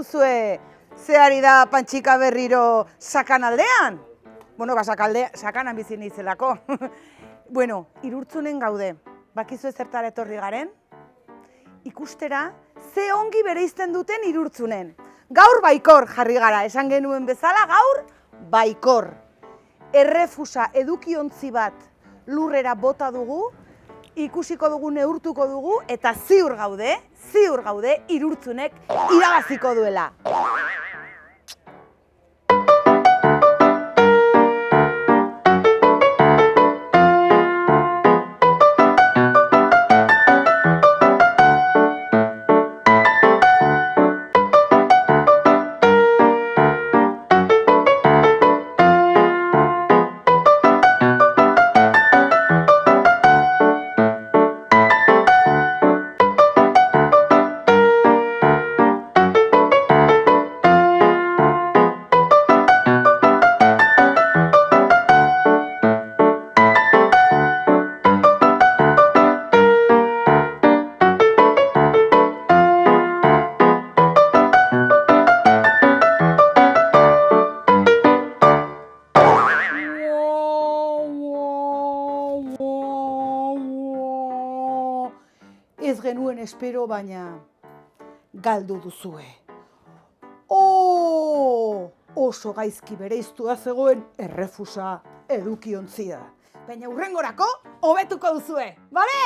duzue, zeari da Pantxika berriro Sakanaldean? Bueno, Sakanan bizi nizelako. Bueno, Irurtzunen gaude. Bakizu zertara etorri garen? Ikustera, ze ongi bereizten duten Irurtzunen. Gaur Baikor jarri gara, esan genuen bezala, gaur Baikor. Errefusa edukiontzi bat lurrera bota dugu, ikusiko dugu, neurtuko dugu, eta ziur gaude, Irurtzunek irabaziko duela. Ez genuen espero, baina galdu duzue. Oso gaizki bereiztua zegoen errefusa edukiontzia. Baina hurrengorako hobetuko duzue, bale?